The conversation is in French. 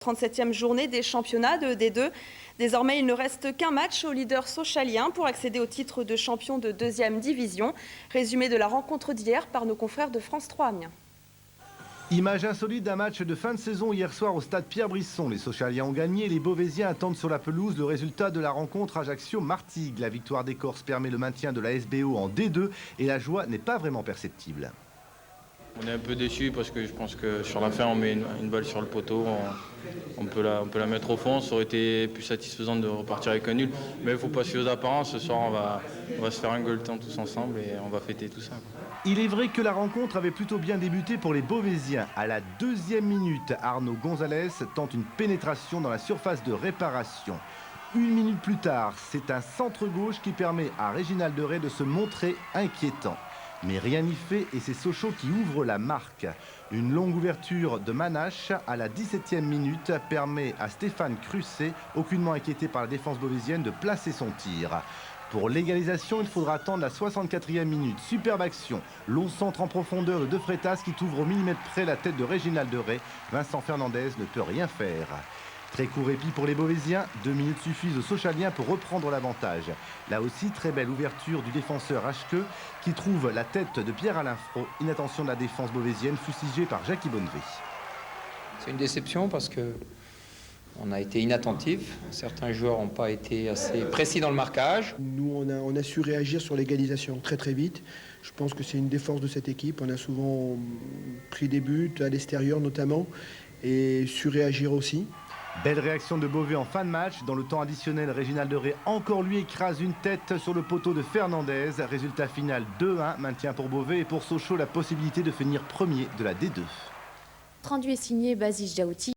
37e journée des championnats de D2. Désormais, il ne reste qu'un match au leader socialien pour accéder au titre de champion de 2e division. Résumé de la rencontre d'hier par nos confrères de France 3 Amiens. Image insolite d'un match de fin de saison hier soir au stade Pierre-Brisson. Les Sochaliens ont gagné, les Beauvaisiens attendent sur la pelouse le résultat de la rencontre Ajaccio-Martigues. La victoire des Corses permet le maintien de la SBO en D2 et la joie n'est pas vraiment perceptible. On est un peu déçus parce que je pense que sur la fin on met une balle sur le poteau, on peut la mettre au fond. Ça aurait été plus satisfaisant de repartir avec un nul. Mais il ne faut pas se fier aux apparences. Ce soir on va se faire un gueuleton tous ensemble et on va fêter tout ça. Il est vrai que la rencontre avait plutôt bien débuté pour les Beauvaisiens. À la 2e minute, Arnaud Gonzalez tente une pénétration dans la surface de réparation. 1 minute plus tard, c'est un centre-gauche qui permet à Réginald Derey de se montrer inquiétant. Mais rien n'y fait et c'est Sochaux qui ouvre la marque. Une longue ouverture de Manache à la 17e minute permet à Stéphane Crusset, aucunement inquiété par la défense beauvaisienne, de placer son tir. Pour l'égalisation, il faudra attendre la 64e minute. Superbe action. Long centre en profondeur de De Freitas qui t'ouvre au millimètre près la tête de Réginald Derey. Vincent Fernandez ne peut rien faire. Très court répit pour les Beauvaisiens. 2 minutes suffisent aux Sochaliens pour reprendre l'avantage. Là aussi, très belle ouverture du défenseur Hachke qui trouve la tête de Pierre-Alain Fro. Inattention de la défense beauvaisienne fustigée par Jackie Bonnevé. C'est une déception parce que on a été inattentif. Certains joueurs n'ont pas été assez précis dans le marquage. Nous, on a su réagir sur l'égalisation très très vite. Je pense que c'est une des forces de cette équipe. On a souvent pris des buts à l'extérieur notamment et su réagir aussi. Belle réaction de Beauvais en fin de match. Dans le temps additionnel, Réginald Derey encore lui écrase une tête sur le poteau de Fernandez. Résultat final 2-1, maintien pour Beauvais et pour Sochaux la possibilité de finir premier de la D2. Rendu et signé Basile Jaouti.